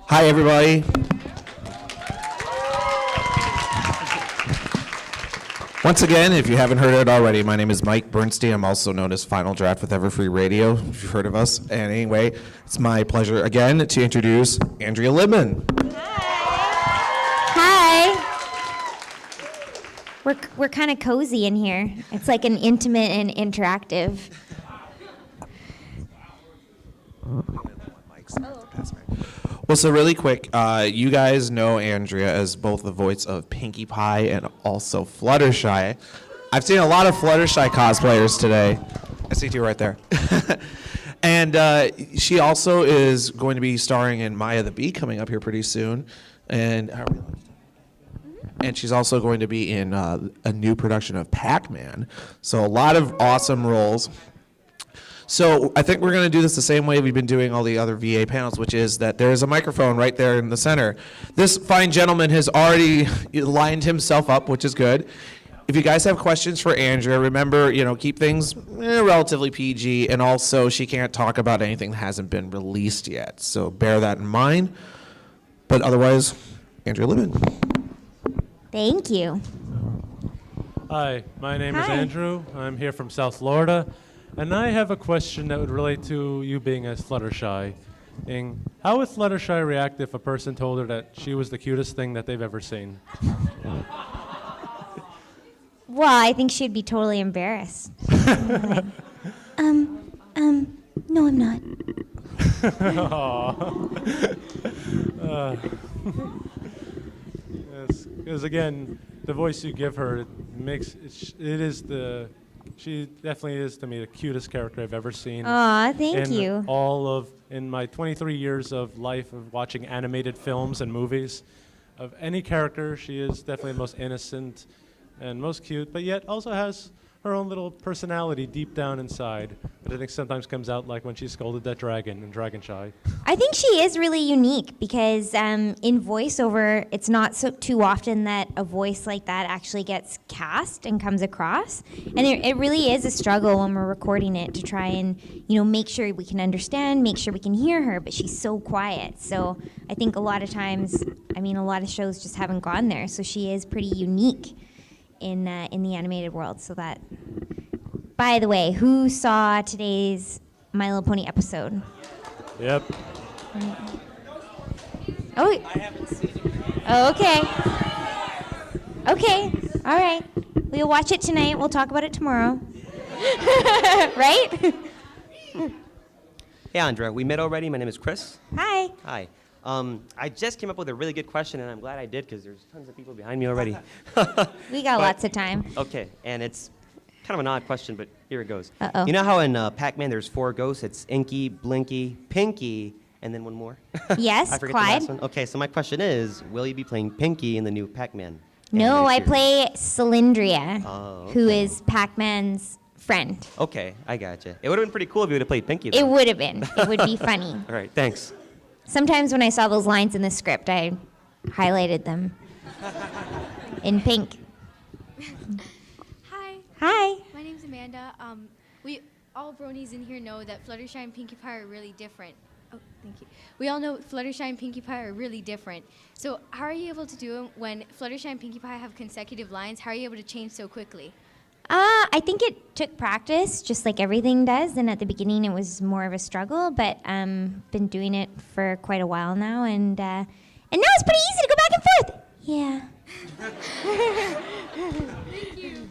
Hi, everybody. Once again, if you haven't heard it already, my name is Mike Bernstein. I'm also known as Final Draft with Everfree Radio, if you've heard of us. And anyway, it's my pleasure again to introduce Andrea Libman. Hi. We're kind of cozy in here. It's like an intimate and interactive. Well, so really quick, you guys know Andrea as both the voice of Pinkie Pie and also Fluttershy. I've seen a lot of Fluttershy cosplayers today. I see you right there. And she also is going to be starring in Maya the Bee coming up here pretty soon. And she's also going to be in a new production of Pac-Man. So a lot of awesome roles. So I think we're going to do this the same way we've been doing all the other VA panels, which is that there is a microphone right there in the center. This fine gentleman has already lined himself up, which is good. If you guys have questions for Andrea, remember, keep things relatively PG, and also she can't talk about anything that hasn't been released yet. So bear that in mind. But otherwise, Andrea Libman. Thank you. Hi, my name is Andrew. I'm here from South Florida. And I have a question that would relate to you being a Fluttershy. How would Fluttershy react if a person told her that she was the cutest thing that they've ever seen? Well, I think she'd be totally embarrassed. Like, no, I'm not. Because again, the voice you give her she definitely is to me the cutest character I've ever seen. Aw, thank you. In my 23 years of life of watching animated films and movies, of any character, she is definitely the most innocent and most cute, but yet also has her own little personality deep down inside that I think sometimes comes out like when she scolded that dragon in Dragon Shy. I think she is really unique because in voiceover, it's not too often that a voice like that actually gets cast and comes across. And it really is a struggle when we're recording it to try and make sure we can understand, make sure we can hear her, but she's so quiet. So I think a lot of times, a lot of shows just haven't gone there. So she is pretty unique in the animated world. So that, by the way, who saw today's My Little Pony episode? Yep. Oh, I haven't seen it. Oh, okay. Okay, all right. We'll watch it tonight. We'll talk about it tomorrow. Right? Hey, Andrea. We met already. My name is Chris. Hi. Hi. I just came up with a really good question, and I'm glad I did because there's tons of people behind me already. We got lots of time. Okay, and it's kind of an odd question, but here it goes. Uh-oh. You know how in Pac-Man there's 4 ghosts? It's Inky, Blinky, Pinky, and then one more? Yes, I forget Clyde. the last one. Okay, so my question is, will you be playing Pinky in the new Pac-Man? No, I animated play Cylindria, Oh, who okay. is Pac-Man's friend. series? Okay, I gotcha. It would have been pretty cool if you would have played Pinky, though. It would have been. It would be funny. All right, thanks. Sometimes when I saw those lines in the script, I highlighted them in pink. Hi, Hi. my name's Amanda. We all bronies in here know that Fluttershy and Pinkie Pie are really different. Oh, thank you. We all know Fluttershy and Pinkie Pie are really different. So how are you able to do it when Fluttershy and Pinkie Pie have consecutive lines? How are you able to change so quickly? I think it took practice, just like everything does. And at the beginning, it was more of a struggle, but been doing it for quite a while now, and now it's pretty easy to go back and forth. Yeah. Thank you.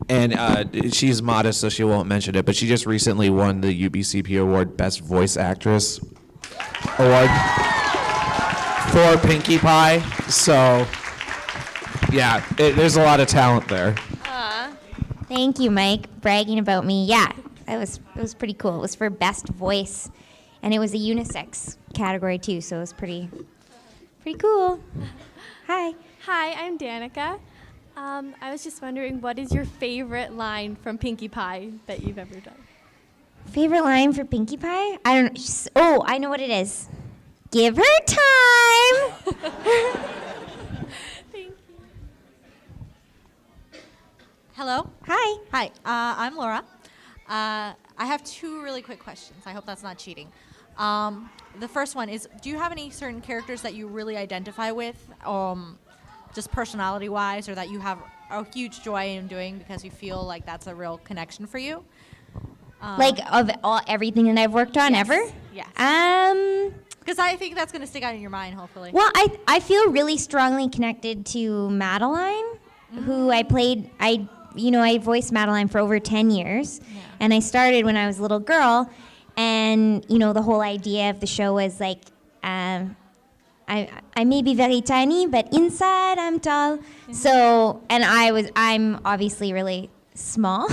And she's modest, so she won't mention it, but she just recently won the UBCP Award Best Voice Actress Award for Pinkie Pie. So, yeah, there's a lot of talent there. Thank you, Mike, bragging about me. Yeah, it was pretty cool. It was for best voice, and it was a unisex category too, so it was pretty cool. Hi. Hi, I'm Danica. I was just wondering, what is your favorite line from Pinkie Pie that you've ever done? Favorite line for Pinkie Pie? I don't know. Oh, I know what it is. Give her time. Thank you. Hello. Hi. Hi. I'm Laura. I have 2 really quick questions. I hope that's not cheating. The first one is, do you have any certain characters that you really identify with, just personality-wise, or that you have a huge joy in doing because you feel like that's a real connection for you? Like of everything that I've worked on ever? Yes. Because I think that's going to stick out in your mind, hopefully. Well, I feel really strongly connected to Madeline, who I voiced Madeline for over 10 years. Yeah. And I started when I was a little girl. And, the whole idea of the show was like, I may be very tiny, but inside I'm tall. Mm-hmm. So, and I'm obviously really small.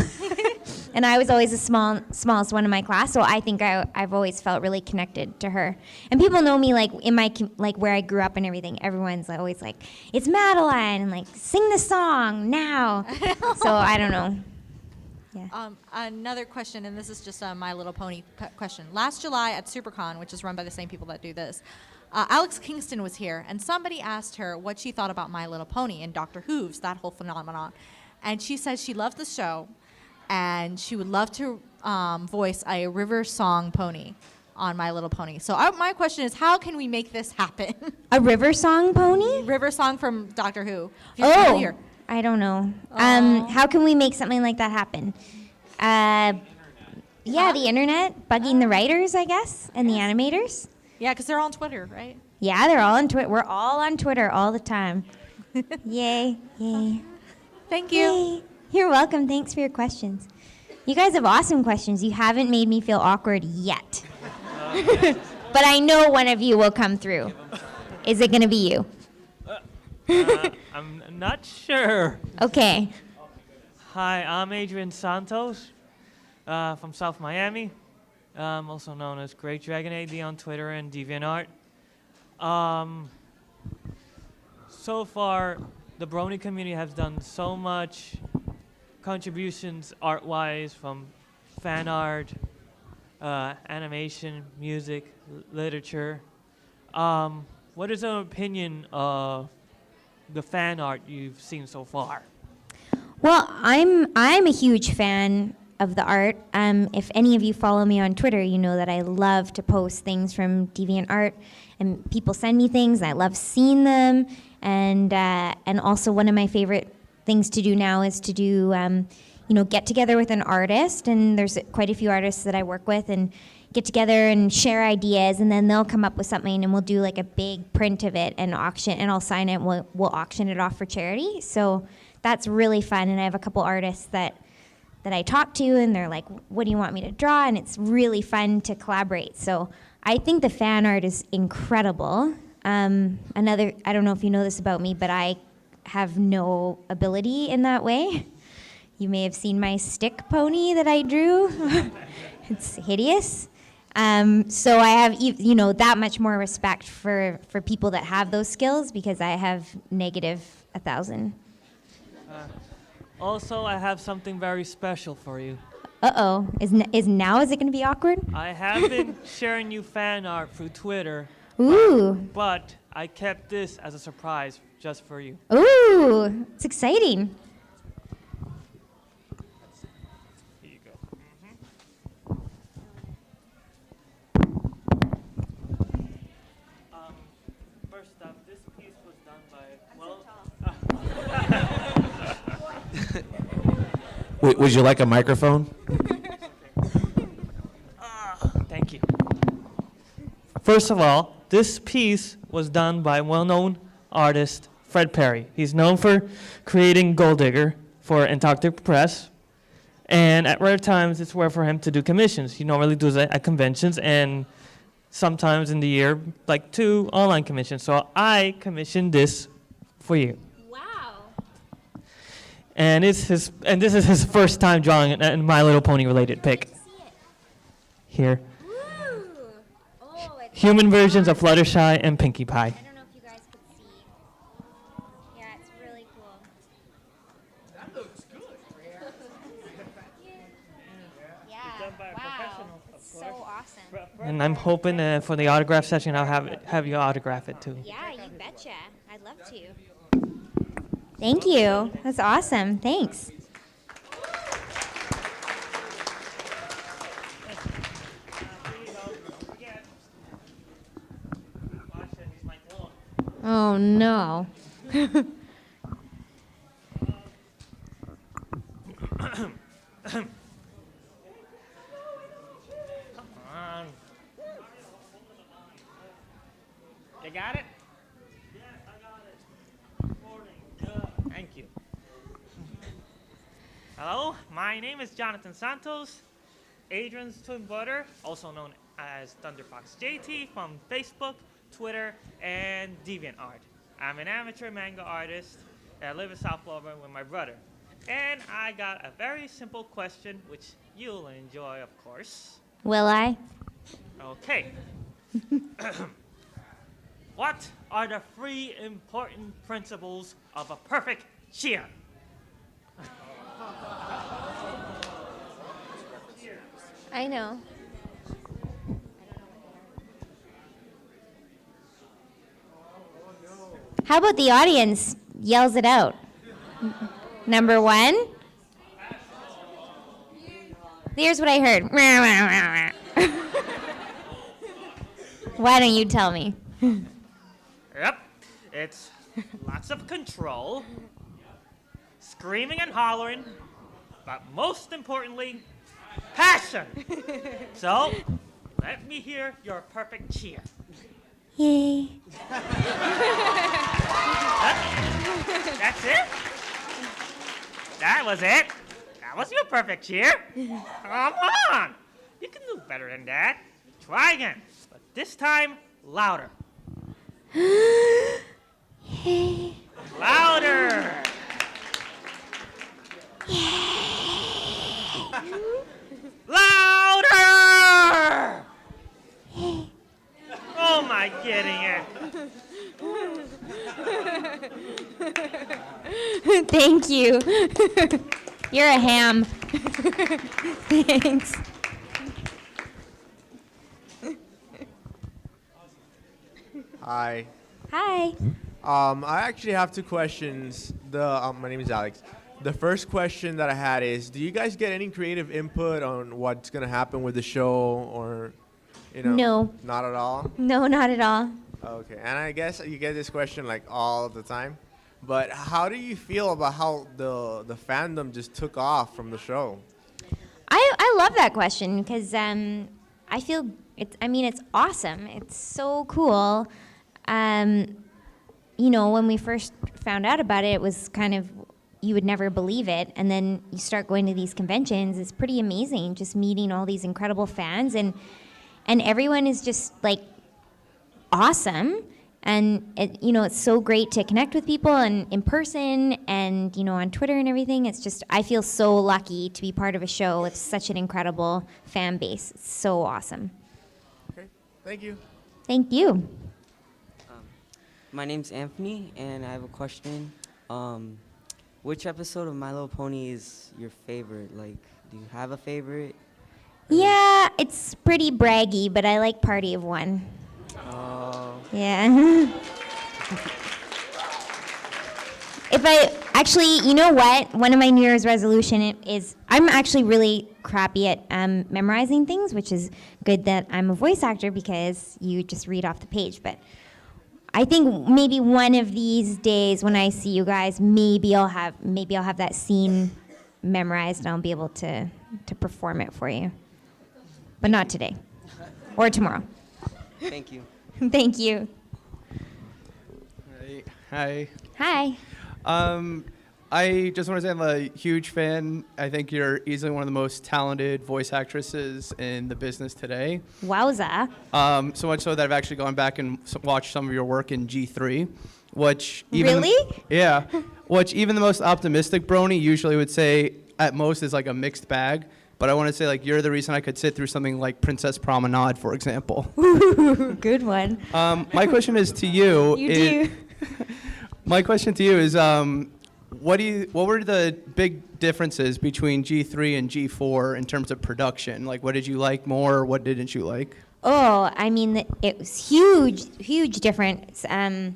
And I was always the smallest one in my class, so I think I've always felt really connected to her. And people know me like in my where I grew up and everything. Everyone's always like, "It's Madeline," and like, "Sing the song now." So I don't know. Yeah. Another question, and this is just a My Little Pony question. Last July at SuperCon, which is run by the same people that do this, Alex Kingston was here, and somebody asked her what she thought about My Little Pony and Dr. Hooves, that whole phenomenon. And she said she loved the show, and she would love to voice a river song pony on My Little Pony. So my question is, how can we make this happen? A river song pony? River song from Doctor Who. Familiar. I don't know. How can we make something like that happen? The internet, bugging the writers, I guess, and the animators. Yeah, because they're all on Twitter, right? Yeah, they're all on Twitter. We're all on Twitter all the time. Yay, yay. Thank you. Yay. You're welcome. Thanks for your questions. You guys have awesome questions. You haven't made me feel awkward yet. But I know one of you will come through. Is it going to be you? I'm not sure. Okay. Hi, I'm Adrian Santos from South Miami, also known as Great Dragon AD on Twitter and DeviantArt. So far, the Brony community has done so much contributions art-wise, from fan art, animation, music, literature. What is your opinion of the fan art you've seen so far? Well, I'm a huge fan of the art. If any of you follow me on Twitter, you know that I love to post things from DeviantArt, and people send me things. And I love seeing them, and also one of my favorite things to do now is to do get together with an artist, and there's quite a few artists that I work with, and get together and share ideas, and then they'll come up with something, and we'll do like a big print of it and auction, and I'll sign it. And we'll auction it off for charity. So that's really fun, and I have a couple artists that I talk to, and they're like, "What do you want me to draw?" And it's really fun to collaborate. So I think the fan art is incredible. I don't know if you know this about me, but I have no ability in that way. You may have seen my stick pony that I drew. It's hideous. So I have, that much more respect for people that have those skills, because I have -1,000. Also, I have something very special for you. Uh-oh. Is it going to be awkward? I have been sharing you fan art through Twitter. Ooh. But I kept this as a surprise just for you. Ooh. It's exciting. Here you go. First up, this piece was done by, Would you like a microphone? Thank you. First of all, this piece was done by well-known artist Fred Perry. He's known for creating Gold Digger for Antarctic Press, and at rare times it's rare for him to do commissions. He normally does it at conventions, and sometimes in the year, like 2 online commissions. So I commissioned this for you. And this is his first time drawing a My Little Pony related pic. Here. Human versions of Fluttershy and Pinkie Pie. I don't know if you guys could see. Yeah, it's really cool. That looks good. Yeah. Wow. It's so awesome. And I'm hoping for the autograph session I'll have you autograph it too. Yeah, you betcha. I'd love to. Thank you. That's awesome. Thanks. Oh no. Come on. You got it? Yes, I got it. Morning. Thank you. Hello, my name is Jonathan Santos, Adrian's twin brother, also known as Thunderfox JT from Facebook, Twitter, and DeviantArt. I'm an amateur manga artist. I live in South Florida with my brother. And I got a very simple question, which you'll enjoy, of course. Will I? Okay. What are the 3 important principles of a perfect cheer? I know. How about the audience yells it out? Number 1? Here's what I heard. Why don't you tell me? Yep. It's lots of control, screaming and hollering, but most importantly, passion. So, let me hear your perfect cheer. Yay. That's it? That was it? That was your perfect cheer? Come on! You can do better than that. Try again, but this time louder. Yay. Louder! Louder! Oh my, getting it. Thank you. You're a ham. Thanks. Hi. Hi. I actually have 2 questions. My name is Alex. The first question that I had is, do you guys get any creative input on what's going to happen with the show or, No. Not at all? No, not at all. Okay. And I guess you get this question like all the time. But how do you feel about how the fandom just took off from the show? I love that question because I feel it's awesome. It's so cool. When we first found out about it, it was kind of, you would never believe it. And then you start going to these conventions. It's pretty amazing just meeting all these incredible fans. And everyone is just like awesome. And it's so great to connect with people and in person and, on Twitter and everything. It's just, I feel so lucky to be part of a show with such an incredible fan base. It's so awesome. Okay. Thank you. Thank you. My name's Anthony, and I have a question. Which episode of My Little Pony is your favorite? Like, do you have a favorite? Yeah, it's pretty braggy, but I like Party of One. Oh. Yeah. You know what? One of my New Year's resolution is, I'm actually really crappy at memorizing things, which is good that I'm a voice actor because you just read off the page. But I think maybe one of these days when I see you guys, maybe I'll have that scene memorized and I'll be able to perform it for you. But not today or tomorrow. Thank you. Thank you. Hi. Hi. I just want to say I'm a huge fan. I think you're easily one of the most talented voice actresses in the business today. Wowza. So much so that I've actually gone back and watched some of your work in G3, which even Really? Yeah, which even the most optimistic brony usually would say at most is like a mixed bag. But I want to say, like, you're the reason I could sit through something like Princess Promenade, for example. Good one. My question is to you. You do. My question to you is, what were the big differences between G3 and G4 in terms of production? Like, what did you like more? What didn't you like? Oh, I mean, it was huge difference. I've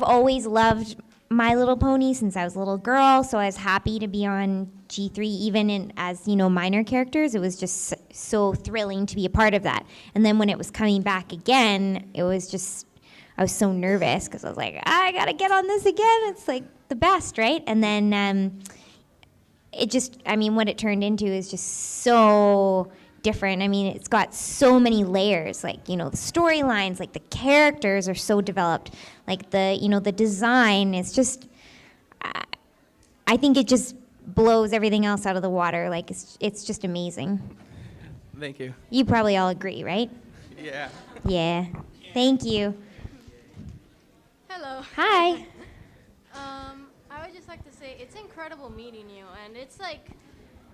always loved My Little Pony since I was a little girl, so I was happy to be on G3, even as minor characters. It was just so thrilling to be a part of that. And then when it was coming back again, it was just I was so nervous because I was like, I gotta get on this again. It's like the best, right? And then it just, I mean, what it turned into is just so different. I mean, it's got so many layers, like, you know, the storylines, like the characters are so developed, like the, you know, the design is just, I think it just blows everything else out of the water. Like, it's just amazing. Thank you. You probably all agree, right? Yeah. Yeah. Thank you. Hello. Hi. I would just like to say it's incredible meeting you, and it's like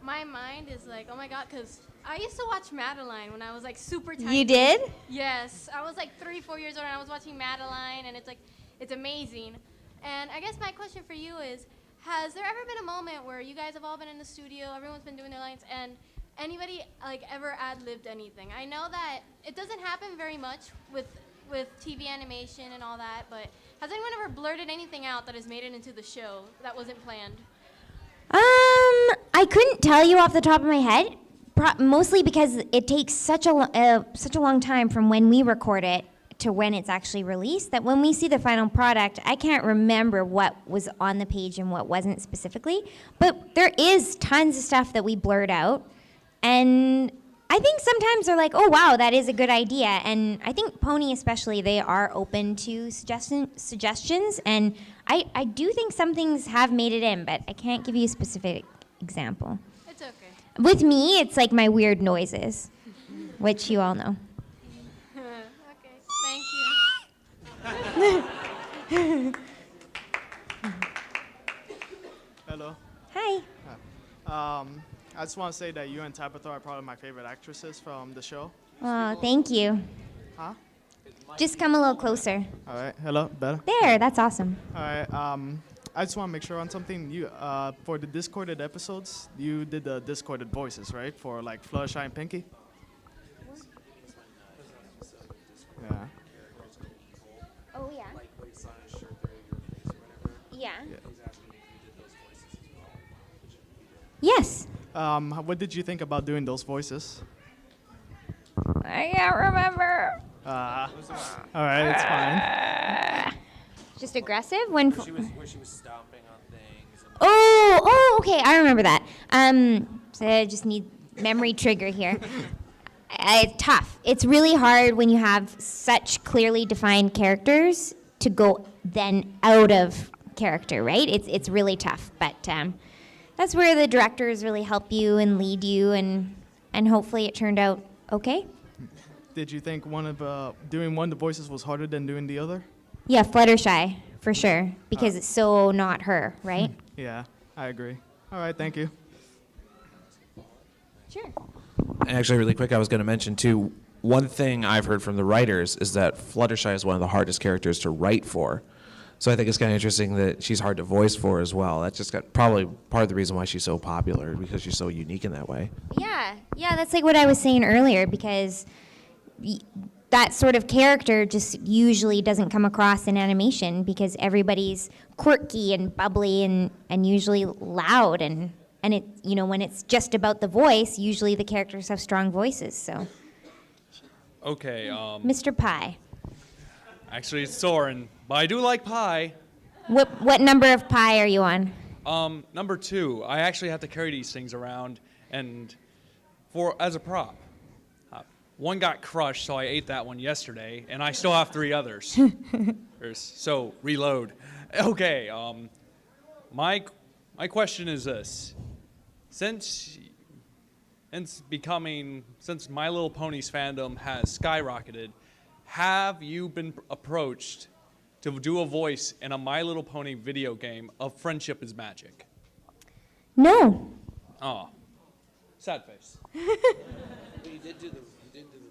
my mind is like, oh my god, because I used to watch Madeline when I was like super tiny. You did? Yes, I was like 3-4 years old, and I was watching Madeline, and it's like, it's amazing. And I guess my question for you is, has there ever been a moment where you guys have all been in the studio, everyone's been doing their lines, and anybody like ever ad-libbed anything? I know that it doesn't happen very much with TV animation and all that, but has anyone ever blurted anything out that has made it into the show that wasn't planned? I couldn't tell you off the top of my head, mostly because it takes such a long time from when we record it to when it's actually released, that when we see the final product, I can't remember what was on the page and what wasn't specifically, but there is tons of stuff that we blurred out, and I think sometimes they're like, oh wow, that is a good idea, and I think Pony especially, they are open to suggestions, and I do think some things have made it in, but I can't give you a specific example. It's okay. With me, it's like my weird noises, which you all know. Okay, thank you. Hello. Hi. I just want to say that you and Tabitha are probably my favorite actresses from the show. Oh, thank you. Huh? Just come a little closer. All right. Hello. Better? There, that's awesome. All right. I just want to make sure on something. You for the Discorded episodes, you did the Discorded voices, right? For like Fluttershy and Pinky? Yeah. Oh, yeah. Yeah. Yes. What did you think about doing those voices? I can't remember. All right, it's fine. Just aggressive when Where she was stomping on things. Oh, okay, I remember that. So I just need memory trigger here. It's tough. It's really hard when you have such clearly defined characters to go then out of character, right? It's really tough, but that's where the directors really help you and lead you, and hopefully it turned out okay. Did you think doing one of the voices was harder than doing the other? Yeah, Fluttershy, for sure, because it's so not her, right? Yeah, I agree. All right, thank you. Sure. And actually, really quick, I was going to mention, too, one thing I've heard from the writers is that Fluttershy is one of the hardest characters to write for. So I think it's kind of interesting that she's hard to voice for as well. That's just probably part of the reason why she's so popular, because she's so unique in that way. Yeah, that's like what I was saying earlier, because that sort of character just usually doesn't come across in animation, because everybody's quirky and bubbly and usually loud, and it, you know, when it's just about the voice, usually the characters have strong voices. So Okay. Mr. Pie, Actually, it's Soren, but I do like pie. what number of pie are you on? Number 2, I actually have to carry these things around, and as a prop. One got crushed, so I ate that one yesterday, and I still have 3 others. So reload. Okay. My question is this: since My Little Pony's fandom has skyrocketed, have you been approached to do a voice in a My Little Pony video game of Friendship is Magic? No. Oh, sad face. You did do the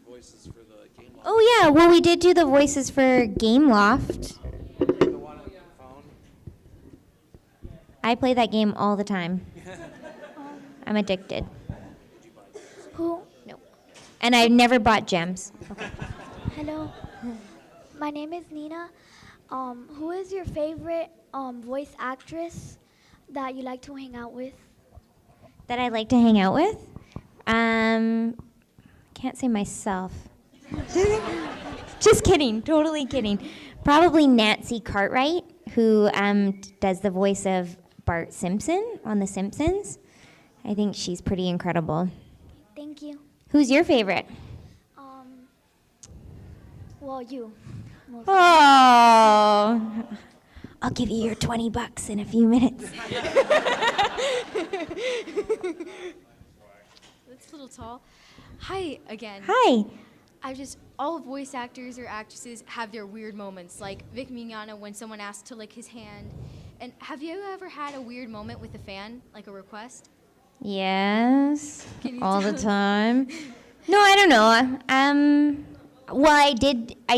voices for the Game Loft. Oh yeah, well we did do the voices for Game Loft. The one on your phone. I play that game all the time. I'm addicted. Who? No. And I've never bought gems. Hello. My name is Nina. Who is your favorite voice actress that you like to hang out with? That I like to hang out with? Can't say myself. Just kidding, totally kidding. Probably Nancy Cartwright, who does the voice of Bart Simpson on The Simpsons. I think she's pretty incredible. Thank you. Who's your favorite? Well, you. Oh, I'll give you your $20 in a few minutes. That's a little tall. Hi again. Hi. All voice actors or actresses have their weird moments, like Vic Mignogna when someone asked to lick his hand. And have you ever had a weird moment with a fan, like a request? Yes, Can you all the tell? time. No, I don't know. Well, I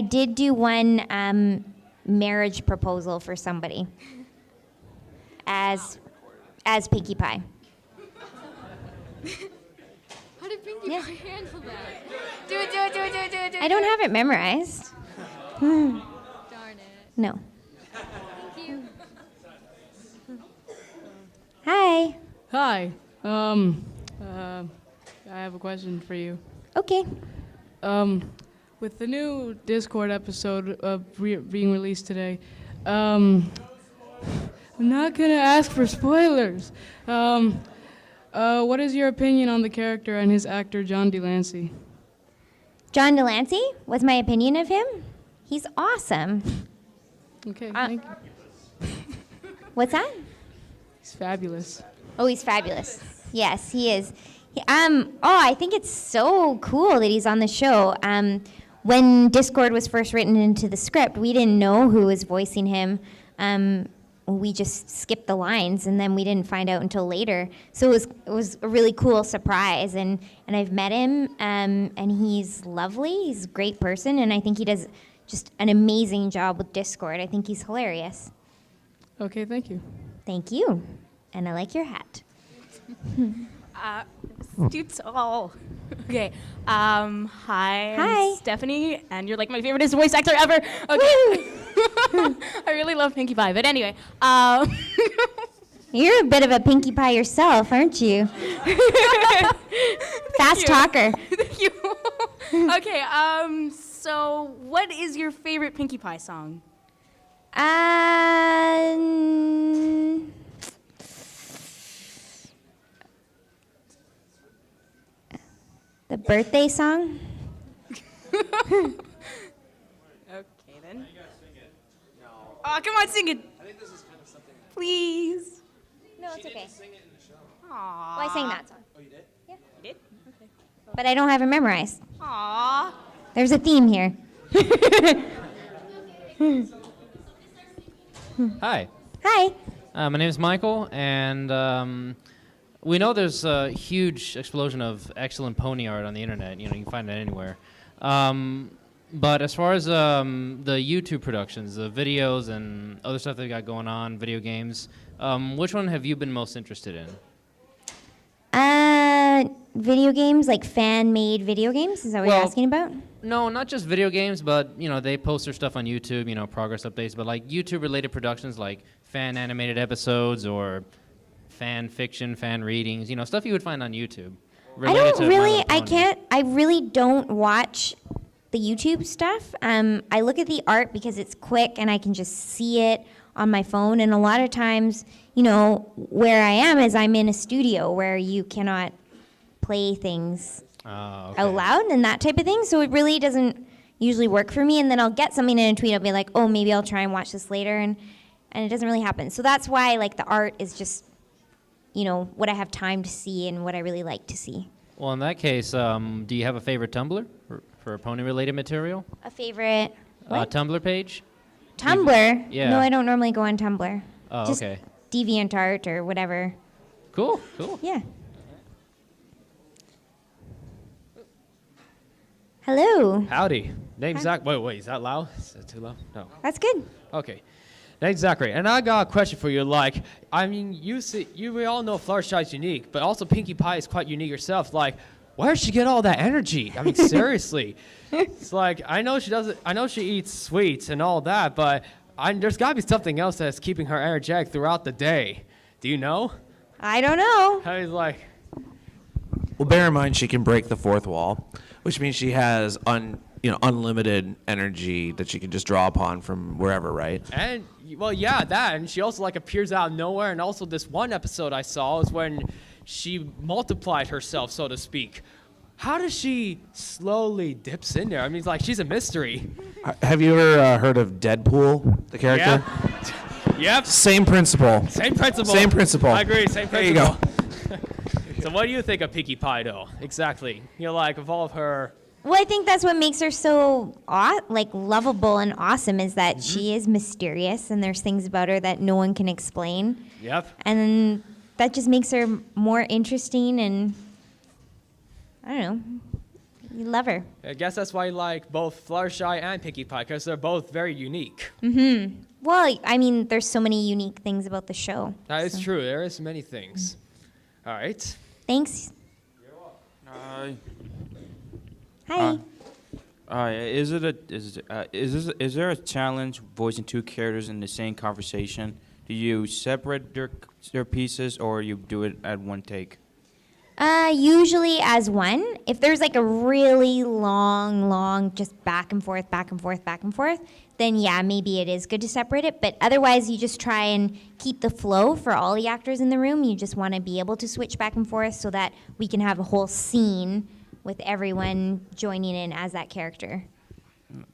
did do one marriage proposal for somebody as Pinkie Pie. How did Pinkie Pie handle that? Do it. I don't have it memorized. Darn it. No. Thank you. Hi. Hi. I have a question for you. Okay. With the new Discord episode being released today, I'm not gonna ask for spoilers. What is your opinion on the character and his actor, John DeLancey? John DeLancey? What's my opinion of him? He's awesome. Okay, thank you. What's that? He's fabulous. Oh, he's fabulous. Yes, he is. I think it's so cool that he's on the show. When Discord was first written into the script, we didn't know who was voicing him. We just skipped the lines, and then we didn't find out until later. So it was a really cool surprise, and I've met him, and he's lovely. He's a great person, and I think he does just an amazing job with Discord. I think he's hilarious. Okay, thank you. Thank you, and I like your hat. Too tall. Okay. Hi. Hi. I'm Stephanie, and you're like my favoriteest voice actor ever. Okay. I really love Pinkie Pie, but anyway. You're a bit of a Pinkie Pie yourself, aren't you? Fast talker. Thank you. Okay. So, what is your favorite Pinkie Pie song? The birthday song? Okay then. Oh, come on, sing it. I think this is kind of something. Please. No, it's okay. Sing it in the show. Aww. Well, I sang that song. Oh, you did? Yeah. You did? Okay. But I don't have it memorized. Aww. There's a theme here. Hi. Hi. My name is Michael, and we know there's a huge explosion of excellent pony art on the internet. You can find it anywhere. But as far as the YouTube productions, the videos and other stuff they got going on, video games, which one have you been most interested in? Video games, like fan-made video games? Is that what you're asking about? No, not just video games, but they post their stuff on YouTube, progress updates, but like YouTube-related productions like fan animated episodes or fan fiction, fan readings, stuff you would find on YouTube. I really don't watch the YouTube stuff. I look at the art because it's quick and I can just see it on my phone. And a lot of times, where I am is I'm in a studio where you cannot play things out loud and that type of thing. So it really doesn't usually work for me. And then I'll get something in a tweet. I'll be like, oh, maybe I'll try and watch this later. And it doesn't really happen. So that's why the art is just, what I have time to see and what I really like to see. Well, in that case, do you have a favorite Tumblr for pony-related material? A favorite Tumblr page? Tumblr? Yeah. No, I don't normally go on Tumblr. Oh, Just okay. DeviantArt or whatever. Cool. Yeah. Hello. Howdy. Name's Hi. Zach. Wait, is that loud? Is that too loud? No. That's good. Okay. Name's Zachary, and I got a question for you. We all know Fluttershy's unique, but also Pinkie Pie is quite unique herself. Where does she get all that energy? I mean, seriously. It's I know she doesn't. I know she eats sweets and all that, but there's got to be something else that's keeping her energetic throughout the day. Do you know? I don't know. I was Well, bear in mind she can break the fourth wall, which means she has unlimited energy that she can just draw upon from wherever, right? And well, yeah, that, and she also like appears out of nowhere. And also, this one episode I saw is when she multiplied herself, so to speak. How does she slowly dips in there? I mean, it's like she's a mystery. Have you ever heard of Deadpool, the character? Yeah. Yep. Same principle. Same principle. Same principle. I agree. Same There you principle. go. So, what do you think of Pinkie Pie, though? Exactly. Like of all of her. Well, I think that's what makes her so lovable and awesome is that she is mysterious and there's things about her that no one can explain. Yep. And that just makes her more interesting and I don't know. You love her. I guess that's why you like both Fluttershy and Pinkie Pie, because they're both very unique. Mm-hmm. Well, I mean, there's so many unique things about the show. That is true. There is many things. All right. Thanks. Hi. Hi. Is there a challenge voicing two characters in the same conversation? Do you separate their pieces, or you do it at one take? Usually as one. If there's like a really long, just back and forth, then yeah, maybe it is good to separate it. But otherwise, you just try and keep the flow for all the actors in the room. You just want to be able to switch back and forth so that we can have a whole scene with everyone joining in as that character.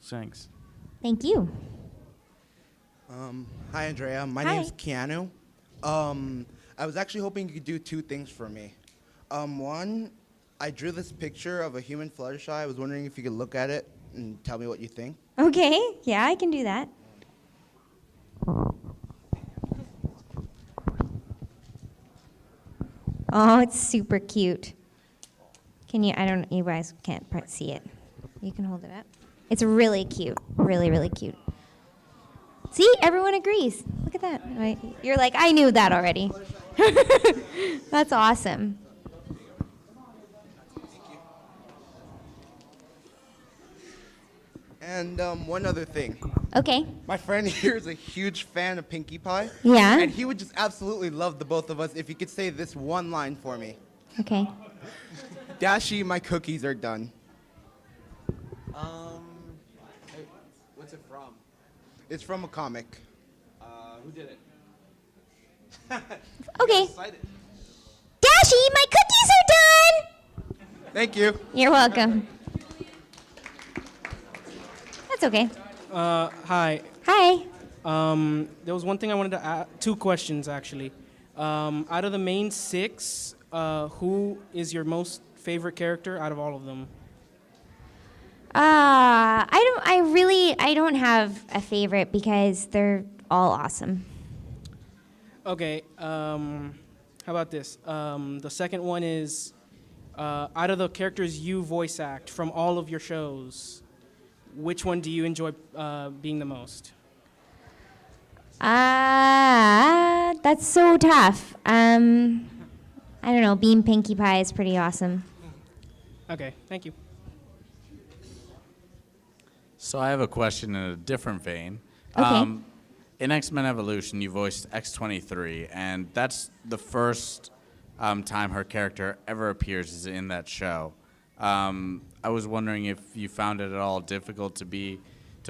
Thanks. Thank you. Hi, Andrea. My Hi. name's Keanu. I was actually hoping you could do two things for me. One, I drew this picture of a human Fluttershy. I was wondering if you could look at it and tell me what you think. Okay, yeah, I can do that. Oh, it's super cute. You guys can't see it. You can hold it up. It's really cute, really cute. See, everyone agrees. Look at that. Right? You're like, I knew that already. That's awesome. And one other thing. Okay. My friend here is a huge fan of Pinkie Pie. Yeah? And he would just absolutely love the both of us if you could say this one line for me. Okay. Dashi, my cookies are done. What's it from? It's from a comic. Who did it? Okay. Dashi, my cookies are done! Thank you. You're welcome. That's okay. Hi. Hi. There was one thing I wanted to ask, two questions actually. Out of the main six, who is your most favorite character out of all of them? I don't have a favorite because they're all awesome. Okay. How about this? The second one is, out of the characters you voice act from all of your shows, which one do you enjoy being the most? That's so tough. I don't know. Being Pinkie Pie is pretty awesome. Okay, thank you. So I have a question in a different vein. Okay. In X-Men Evolution, you voiced X-23, and that's the first time her character ever appears is in that show. I was wondering if you found it at all difficult to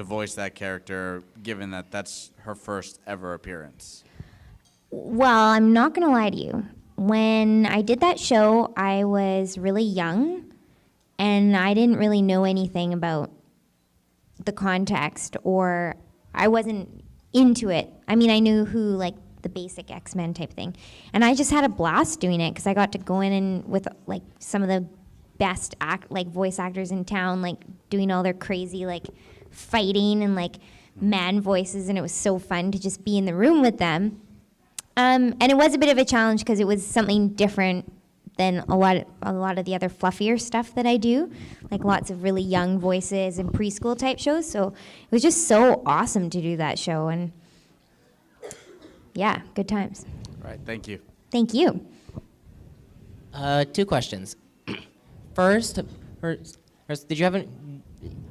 voice that character, given that that's her first ever appearance. Well, I'm not going to lie to you. When I did that show, I was really young, and I didn't really know anything about the context, or I wasn't into it. I mean, I knew who, like, the basic X-Men type thing. And I just had a blast doing it, because I got to go in and with, like, some of the best voice actors in town, like, doing all their crazy, like, fighting and, like, man voices, and it was so fun to just be in the room with them. And it was a bit of a challenge because it was something different than a lot of the other fluffier stuff that I do, like lots of really young voices and preschool type shows. So it was just so awesome to do that show, and yeah, good times. All right, thank you. Thank you. Two questions. First, did you have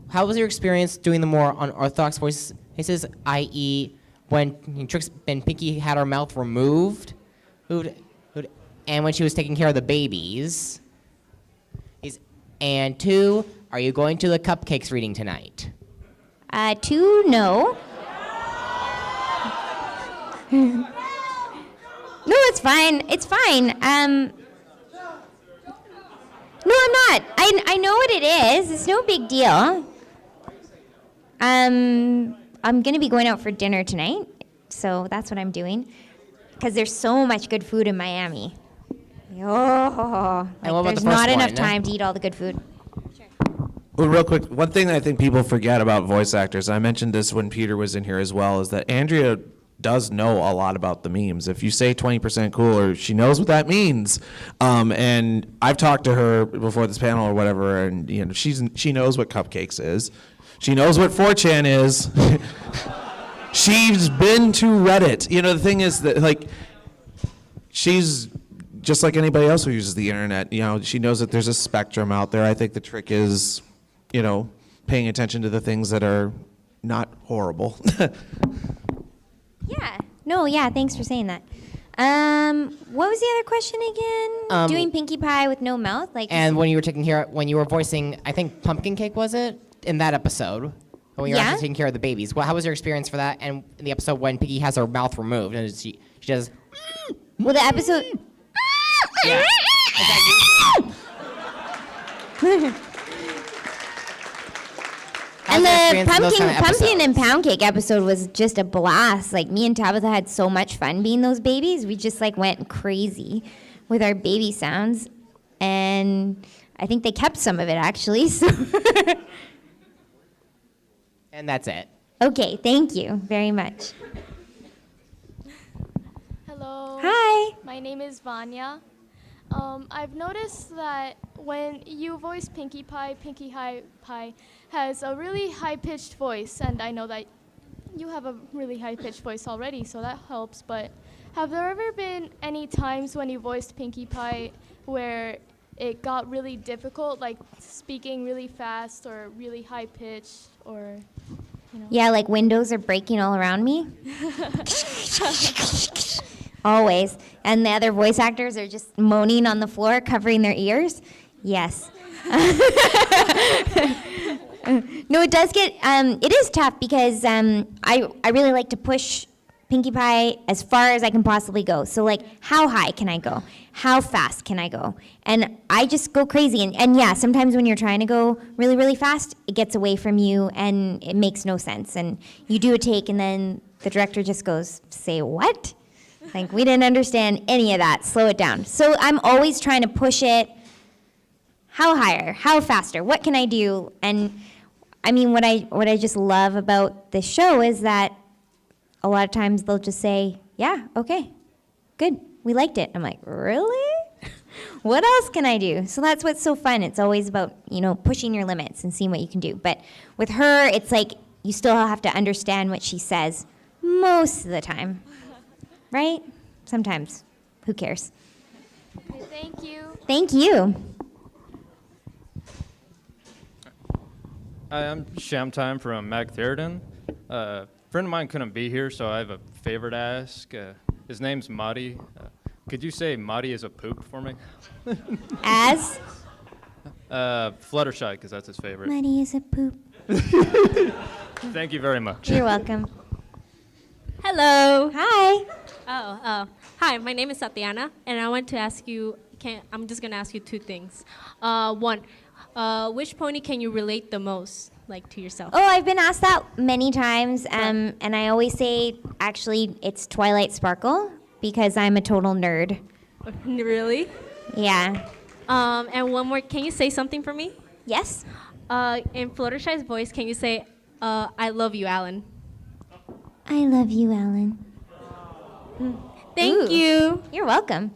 how was your experience doing the more unorthodox voices, i.e., when Pinkie had her mouth removed, and when she was taking care of the babies? And two, Are you going to the cupcakes reading tonight? Two, no. No, it's fine. It's fine. No, I'm not. I know what it is. It's no big deal. I'm gonna be going out for dinner tonight, so that's what I'm doing. Because there's so much good food in Miami. Oh, And what about there's the first not enough one? time to eat all the good food. Well, real quick, one thing that I think people forget about voice actors, and I mentioned this when Peter was in here as well, is that Andrea does know a lot about the memes. If you say 20% cooler, she knows what that means. And I've talked to her before this panel or whatever, and she knows what cupcakes is. She knows what 4chan is. She's been to Reddit. The thing is that she's just like anybody else who uses the internet. She knows that there's a spectrum out there. I think the trick is, paying attention to the things that are not horrible. Yeah. No, yeah, thanks for saying that. What was the other question again? Doing Pinkie Pie with no mouth? And when you were voicing, I think Pumpkin Cake, was it? In that episode. When you were actually taking care of the babies. How was your experience for that? And in the episode when Piggy has her mouth removed and she does... Well, the episode... Yeah. And the pumpkin and pound cake episode was just a blast. Me and Tabitha had so much fun being those babies. We just went crazy with our baby sounds, and I think they kept some of it actually. So. And that's it. Okay, thank you very much. Hello. Hi. My name is Vanya. I've noticed that when you voice Pinkie Pie has a really high-pitched voice, and I know that you have a really high-pitched voice already, so that helps. But have there ever been any times when you voiced Pinkie Pie where it got really difficult, like speaking really fast or really high-pitched, or Yeah, windows are breaking all around me. Always. And the other voice actors are just moaning on the floor, covering their ears. Yes. No, it does get, it is tough because I really like to push Pinkie Pie as far as I can possibly go. So how high can I go? How fast can I go? And I just go crazy. And yeah, sometimes when you're trying to go really, really fast, it gets away from you and it makes no sense. And you do a take and then the director just goes, say what? We didn't understand any of that. Slow it down. So I'm always trying to push it. How higher? How faster? What can I do? And I mean, what I just love about this show is that a lot of times they'll just say, yeah, okay, good, we liked it. I'm like, really? What else can I do? So that's what's so fun. It's always about, pushing your limits and seeing what you can do. But with her, it's you still have to understand what she says most of the time. Right? Sometimes. Who cares? Okay, thank you. Thank you. Hi, I'm Shamtime from Mac Theridon. A friend of mine couldn't be here, so I have a favor to ask. His name's Marty. Could you say Marty is a poop for me? As? Fluttershy, because that's his favorite. Money is a poop. Thank you very much. You're welcome. Hello. Hi. Hi, my name is Satyana, and I want to ask you, I'm just going to ask you two things. One, which pony can you relate the most, to yourself? Oh, I've been asked that many times, and I always say, actually, it's Twilight Sparkle, because I'm a total nerd. Really? Yeah. And one more, can you say something for me? Yes. In Fluttershy's voice, can you say, I love you, Alan? I love you, Alan. Thank you. You're welcome.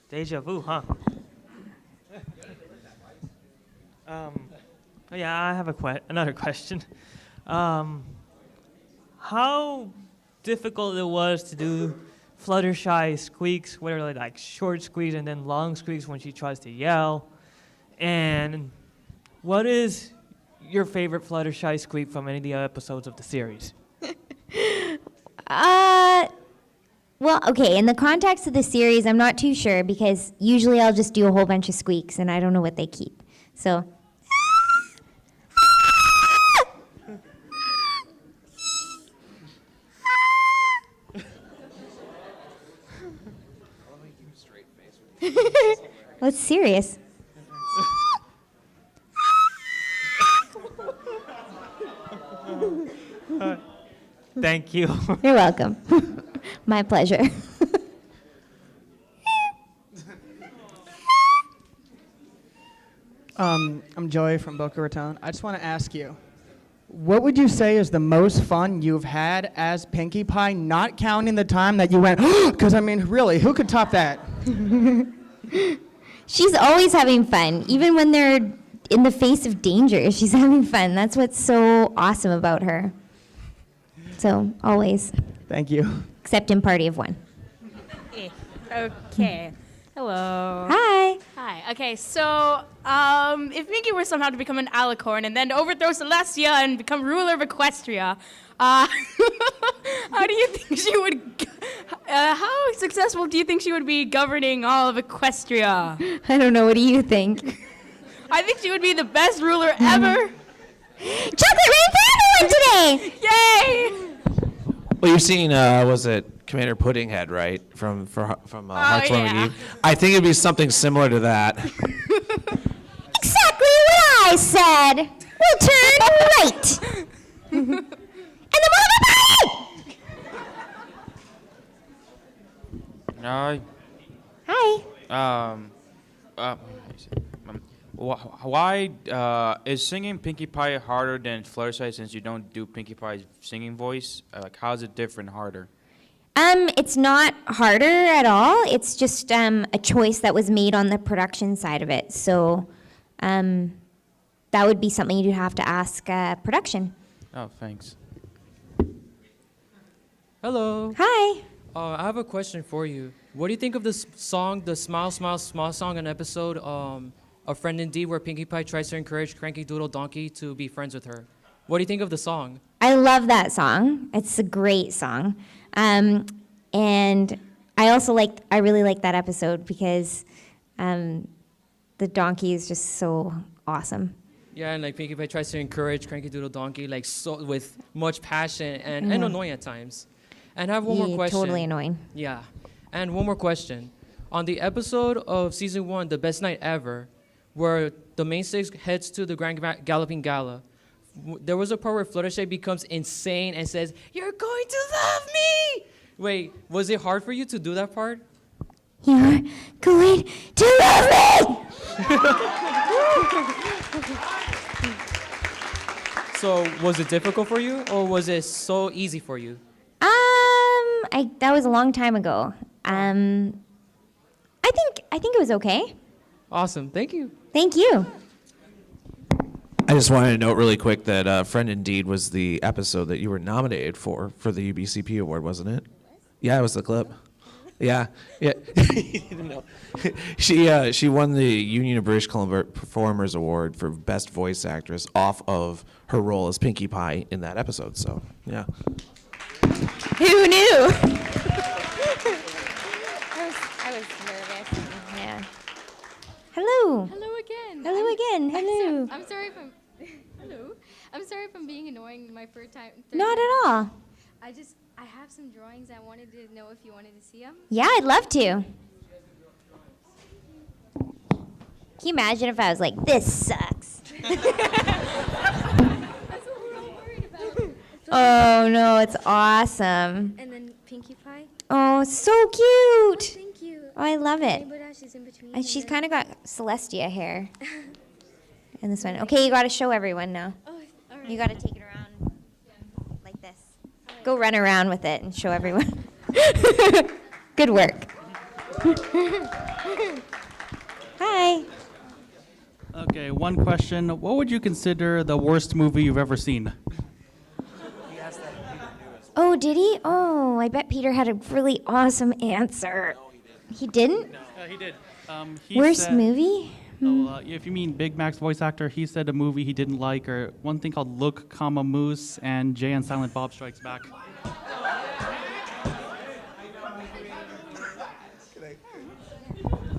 Deja vu, huh? Yeah, I have another question. How difficult it was to do Fluttershy squeaks, where they're short squeaks and then long squeaks when she tries to yell. And what is your favorite Fluttershy squeak from any of the episodes of the series? Well, okay, in the context of the series, I'm not too sure because usually I'll just do a whole bunch of squeaks and I don't know what they keep. So. Well, it's serious. Thank you. You're welcome. My pleasure. I'm Joey from Boca Raton. I just want to ask you, what would you say is the most fun you've had as Pinkie Pie, not counting the time that you went, because I mean, really, who could top that? She's always having fun, even when they're in the face of danger. She's having fun. That's what's so awesome about her. So, always. Thank you. Except in Party of One. Okay. Hello. Hi. Hi. Okay, so if Pinkie were somehow to become an alicorn and then overthrow Celestia and become ruler of Equestria, how do you think she would? How successful do you think she would be governing all of Equestria? I don't know. What do you think? I think she would be the best ruler ever. Chocolate rain for everyone today! Yay! Well, you're seeing, was it Commander Puddinghead, right? From Heartwarming yeah. Eve. I think it'd be something similar to that. Exactly what I said. We'll turn right. And the party! Hi. Hi. Why is singing Pinkie Pie harder than Fluttershy since you don't do Pinkie Pie's singing voice? Like, how is it different, harder? It's not harder at all. It's just a choice that was made on the production side of it. So that would be something you'd have to ask production. Oh, thanks. Hello. Hi. I have a question for you. What do you think of this song, the Smile, Smile, Smile song, an episode, A Friend Indeed, where Pinkie Pie tries to encourage Cranky Doodle Donkey to be friends with her? What do you think of the song? I love that song. It's a great song. And I really like that episode because the donkey is just so awesome. Yeah, and like Pinkie Pie tries to encourage Cranky Doodle Donkey like so with much passion and Mhm. annoying at times. And I have one more Yeah, question. totally annoying. Yeah, and one more question. On the episode of season 1, The Best Night Ever, where the main stage heads to the Grand Galloping Gala, there was a part where Fluttershy becomes insane and says, "You're going to love me!" Wait, was it hard for you to do that part? You're going to love me! So was it difficult for you, or was it so easy for you? That was a long time ago. I think it was okay. Awesome, thank you. Thank you. I just wanted to note really quick that Friend Indeed was the episode that you were nominated for the UBCP award, wasn't it? Yeah, it was the clip. Yeah. You didn't know. She won the Union of British Columbia Performers Award for Best Voice Actress off of her role as Pinkie Pie in that episode. So, yeah. Who knew? I was nervous. Yeah. Hello. Hello again. Hello again. Hello. I'm sorry if I'm. Hello. I'm sorry if I'm being annoying my first time. Not at all. I have some drawings. I wanted to know if you wanted to see them. Yeah, I'd love to. Can you imagine if I was like, this sucks? That's what we're all worried about. Oh, no, it's awesome. And then Pinkie Pie. Oh, so cute. Thank you. Oh, I love it. Rainbow Dash is in between. And she's kind of got Celestia hair in this one. Okay, you got to show everyone now. Oh, all right. You got to take it around like this. Go run around with it and show everyone. Good work. Hi. Okay, one question. What would you consider the worst movie you've ever seen? Oh, did he? Oh, I bet Peter had a really awesome answer. He didn't? He did. Worst movie? If you mean Big Mac's voice actor, he said a movie he didn't like, or one thing called Look, Moose, and Jay and Silent Bob Strikes Back.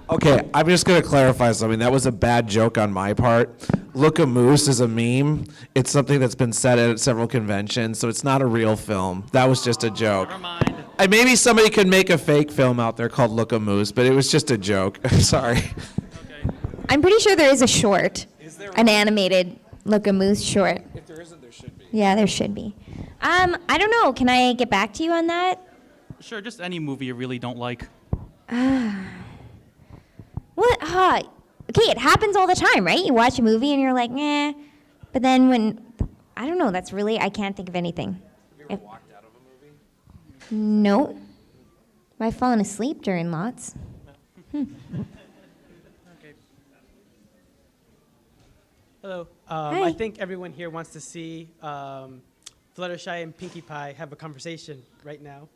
Okay, I'm just going to clarify something. That was a bad joke on my part. Look a Moose is a meme. It's something that's been said at several conventions, so it's not a real film. That was just a joke. Never mind. And maybe somebody could make a fake film out there called Look a Moose, but it was just a joke. Sorry. I'm pretty sure there is a short, an animated Look a Moose short. If there isn't, there should be. Yeah, there should be. I don't know. Can I get back to you on that? Sure, just any movie you really don't like. What? Okay, it happens all the time, right? You watch a movie and you're like, eh. But then I don't know, I can't think of anything. Have you ever walked out of a movie? No. I've fallen asleep during lots. Hello. Hi. I think everyone here wants to see Fluttershy and Pinkie Pie have a conversation right now.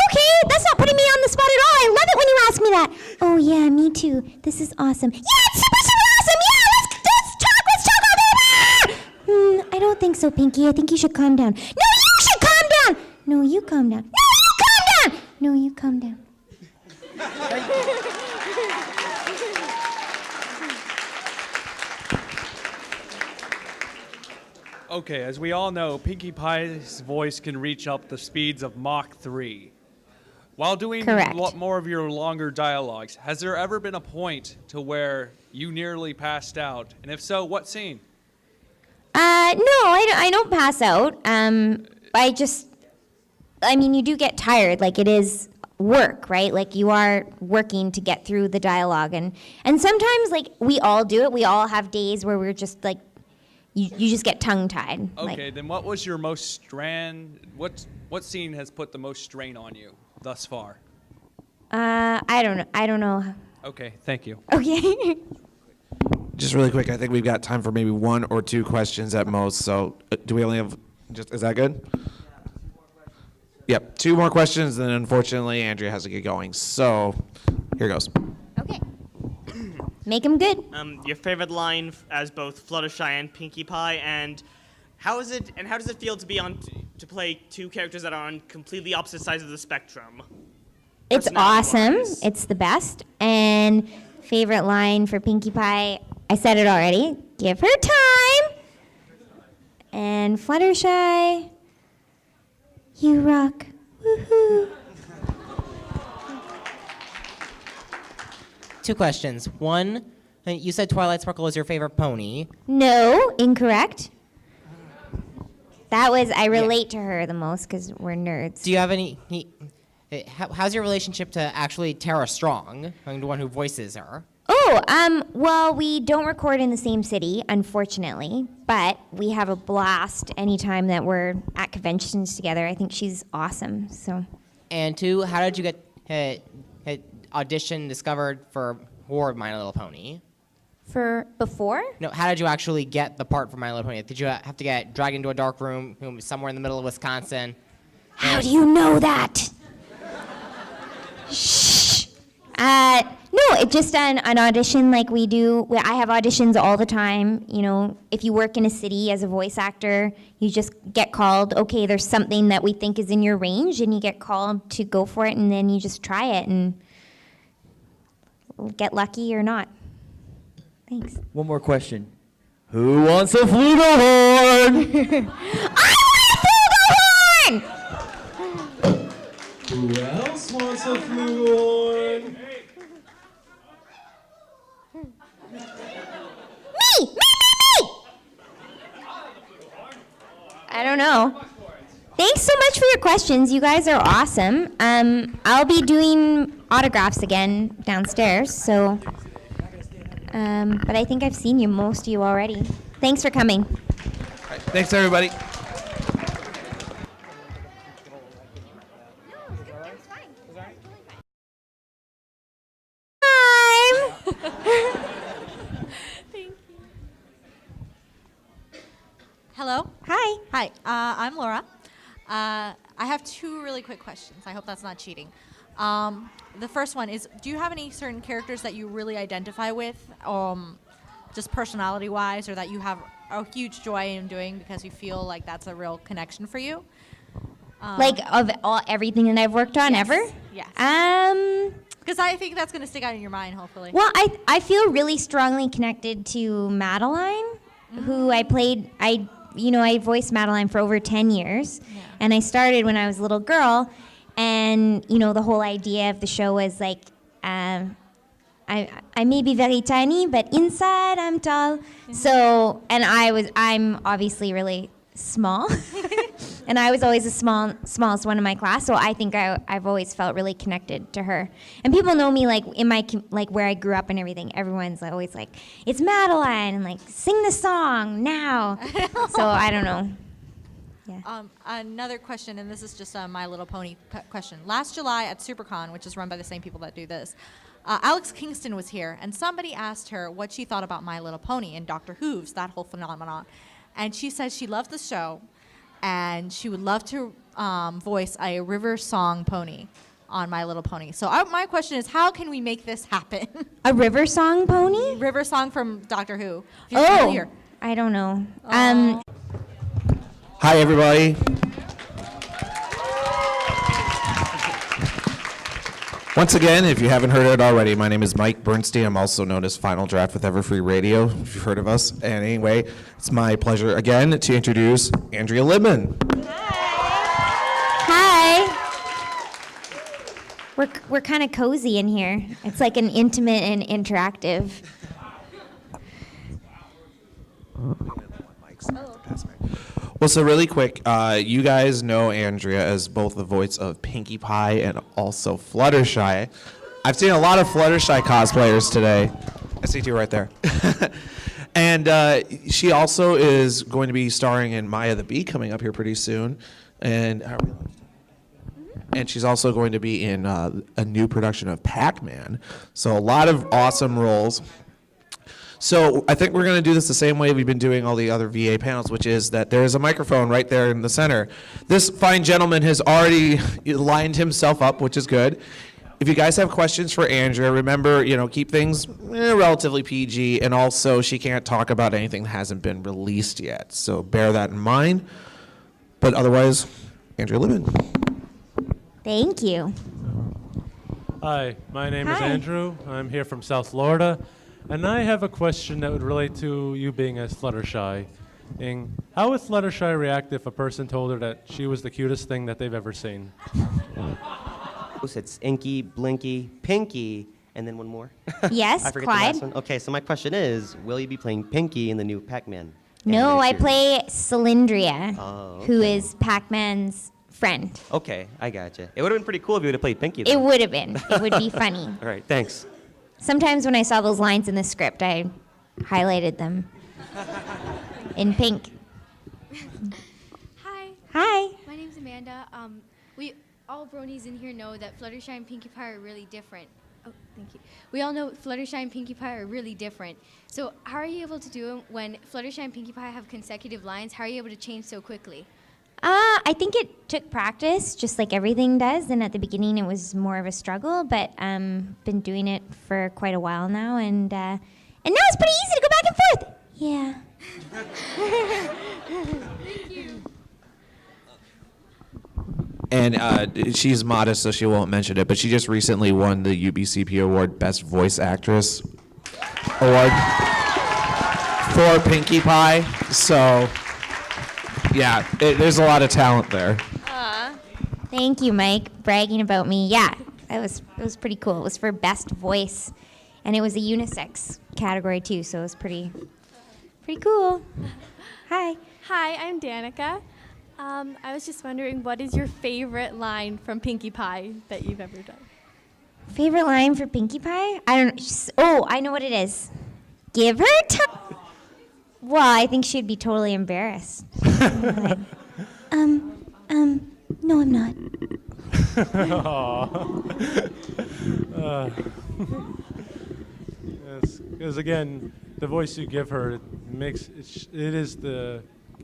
Okay, that's not putting me on the spot at all. I love it when you ask me that. Oh yeah, me too. This is awesome. Yeah, it's super awesome. Yeah, let's talk all day. I don't think so, Pinkie. I think you should calm down. No, you should calm down. No, you calm down. No, you calm down. No, you calm down. Okay, as we all know, Pinkie Pie's voice can reach up the speeds of Mach 3. While doing Correct. more of your longer dialogues, has there ever been a point to where you nearly passed out? And if so, what scene? No, I don't pass out. You do get tired. Like, it is work, right? Like, you are working to get through the dialogue. And sometimes, like, we all do it. We all have days where we're just, like, you just get tongue-tied. Okay, then what was your most what scene has put the most strain on you thus far? I don't know. Okay, thank you. Okay. Just really quick, I think we've got time for maybe 1 or 2 questions at most. So do we only have, is that good? Yep, 2 more questions, and then unfortunately Andrea has to get going. So here goes. Okay. Make them good. Your favorite line as both Fluttershy and Pinkie Pie, and how does it feel to be to play 2 characters that are on completely opposite sides of the spectrum? It's awesome. It's the best. And favorite line for Pinkie Pie, I said it already. Give her time. And Fluttershy, you rock. Woohoo. 2 questions. 1, you said Twilight Sparkle was your favorite pony. No, incorrect. I relate to her the most because we're nerds. Do you have any? How's your relationship to actually Tara Strong, the one who voices her? Oh, well, we don't record in the same city, unfortunately, but we have a blast anytime that we're at conventions together. I think she's awesome. So. And 2, how did you get audition discovered for My Little Pony? For before? No, how did you actually get the part for My Little Pony? Did you have to get dragged into a dark room somewhere in the middle of Wisconsin? How do you know that? Shh. No, it's just an audition like we do. I have auditions all the time. You know, if you work in a city as a voice actor, you just get called, okay, there's something that we think is in your range, and you get called to go for it, and then you just try it and get lucky or not. Thanks. One more question. Who wants a flugelhorn? I want a flugelhorn! Who else wants a flugelhorn? Me! I don't know. Thanks so much for your questions. You guys are awesome. I'll be doing autographs again downstairs, so. But I think I've seen most of you already. Thanks for coming. Thanks, everybody. Hello. Hi. Hi. I'm Laura. I have 2 really quick questions. I hope that's not cheating. The first one is, do you have any certain characters that you really identify with, just personality-wise, or that you have a huge joy in doing because you feel like that's a real connection for you? Like of everything that I've worked on Yes. ever? Yes. Because I think that's going to stick out in your mind, hopefully. Well, I feel really strongly connected to Madeline, who I voiced Madeline for over 10 years. And I started when I was a little girl. And, the whole idea of the show was like, I may be very tiny, but inside I'm tall. So, and I'm obviously really small. And I was always the smallest one in my class, so I think I've always felt really connected to her. And people know me like in my where I grew up and everything. Everyone's always like, "It's Madeline," and like, "Sing the song now." So I don't know. Yeah. Another question, and this is just a My Little Pony question. Last July at SuperCon, which is run by the same people that do this, Alex Kingston was here, and somebody asked her what she thought about My Little Pony and Doctor Who's, that whole phenomenon. And she said she loved the show, and she would love to voice a river song pony on My Little Pony. So my question is, how can we make this happen? A river song pony? River song from Doctor Who. If you're familiar. I don't know. Hi, everybody. Once again, if you haven't heard it already, my name is Mike Bernstein. I'm also known as Final Draft with Everfree Radio, if you've heard of us. And anyway, it's my pleasure again to introduce Andrea Libman. Hi. We're kind of cozy in here. It's like an intimate and interactive. Well, so really quick, you guys know Andrea as both the voice of Pinkie Pie and also Fluttershy. I've seen a lot of Fluttershy cosplayers today. I see two right there. And she also is going to be starring in Maya the Bee coming up here pretty soon. And she's also going to be in a new production of Pac-Man. So a lot of awesome roles. So I think we're going to do this the same way we've been doing all the other VA panels, which is that there is a microphone right there in the center. This fine gentleman has already lined himself up, which is good. If you guys have questions for Andrea, remember, keep things relatively PG, and also she can't talk about anything that hasn't been released yet. So bear that in mind. But otherwise, Andrea Libman. Thank you. Hi, my name is Hi. Andrew. I'm here from South Florida. And I have a question that would relate to you being as Fluttershy. How would Fluttershy react if a person told her that she was the cutest thing that they've ever seen? It's Inky, Blinky, Pinky, and then one more. Yes, I forget Clyde. the last one. Okay, so my question is, will you be playing Pinky in the new Pac-Man? No, I animated play Cylindria, Oh, who okay. is Pac-Man's friend. series? Okay, I gotcha. It would have been pretty cool if you would have played Pinky, It though. would have been. It would be funny. All right, thanks. Sometimes when I saw those lines in the script, I highlighted them in pink. Hi. Hi. My name's Amanda. We all bronies in here know that Fluttershy and Pinkie Pie are really different. Oh, thank you. We all know Fluttershy and Pinkie Pie are really different. So how are you able to do it when Fluttershy and Pinkie Pie have consecutive lines? How are you able to change so quickly? I think it took practice, just like everything does. And at the beginning, it was more of a struggle, but been doing it for quite a while now, and now it's pretty easy to go back and forth. Yeah. Thank you. And she's modest, so she won't mention it, but she just recently won the UBCP Award Best Voice Actress Award for Pinkie Pie. So, yeah, there's a lot of talent there. Thank you, Mike, bragging about me. Yeah, it was pretty cool. It was for best voice, and it was a unisex category too, so it was pretty cool. Hi. Hi, I'm Danica. I was just wondering, what is your favorite line from Pinkie Pie that you've ever done? Favorite line for Pinkie Pie? I don't know. Oh, I know what it is. Give her time. Well, I think she'd be totally embarrassed. No, I'm not. Because again, the voice you give her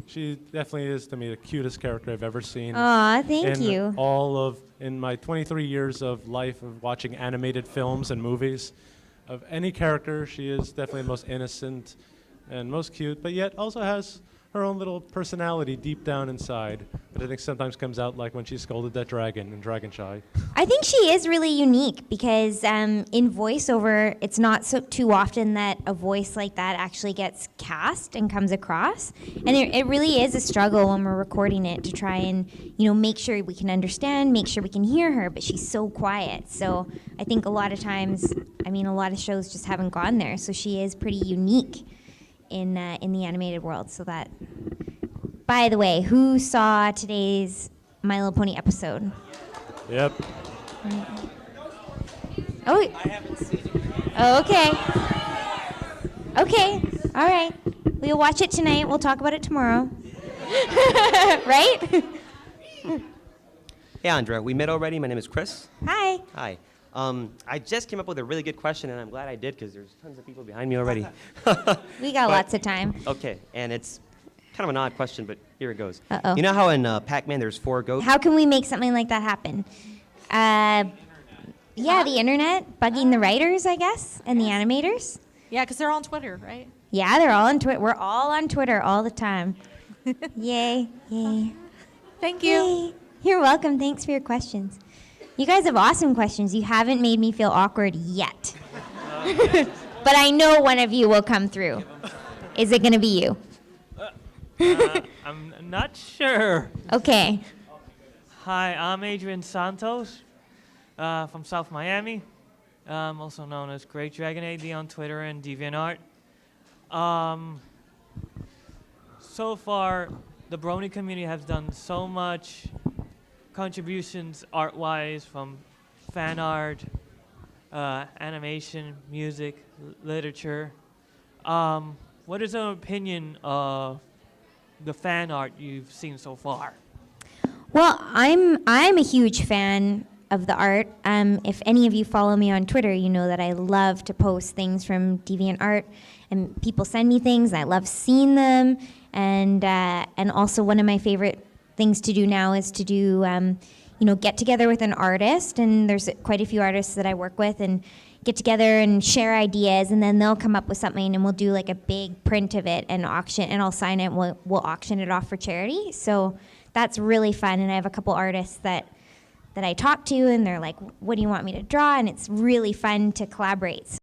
she definitely is to me the cutest character I've ever seen. Aw, thank you. In my 23 years of life of watching animated films and movies, of any character, she is definitely the most innocent and most cute, but yet also has her own little personality deep down inside that I think sometimes comes out like when she scolded that dragon in Dragon Shy. I think she is really unique because in voiceover, it's not so too often that a voice like that actually gets cast and comes across. And it really is a struggle when we're recording it to try and, make sure we can understand, make sure we can hear her, but she's so quiet. So I think a lot of times, a lot of shows just haven't gone there. So she is pretty unique in the animated world. So that, by the way, who saw today's My Little Pony episode? Yep. Oh. I haven't seen it. Oh, okay. Okay. All right. We'll watch it tonight. We'll talk about it tomorrow. Right? Hey, Andrea. We met already. My name is Chris. Hi. Hi. I just came up with a really good question, and I'm glad I did because there's tons of people behind me already. We got lots of time. Okay, and it's kind of an odd question, but here it goes. Uh-oh. You know how in Pac-Man there's 4 goats? How can we make something like that happen? Yeah, the internet, bugging the writers, I guess, and the animators. Yeah, because they're on Twitter, right? Yeah, they're all on Twitter. We're all on Twitter all the time. Yay, yay. Thank you. Yay. You're welcome. Thanks for your questions. You guys have awesome questions. You haven't made me feel awkward yet. But I know one of you will come through. Is it going to be you? I'm not sure. Okay. Hi, I'm Adrian Santos from South Miami, also known as Great Dragon AD on Twitter and DeviantArt. So far, the Brony community has done so much contributions art-wise, from fan art, animation, music, literature. What is your opinion of the fan art you've seen so far? Well, I'm a huge fan of the art. If any of you follow me on Twitter, you know that I love to post things from DeviantArt, and people send me things. And I love seeing them, and also one of my favorite things to do now is to do get together with an artist, and there's quite a few artists that I work with, and get together and share ideas, and then they'll come up with something, and we'll do like a big print of it and auction, and I'll sign it, and we'll auction it off for charity. So that's really fun, and I have a couple artists that I talk to, and they're like, what do you want me to draw? And it's really fun to collaborate.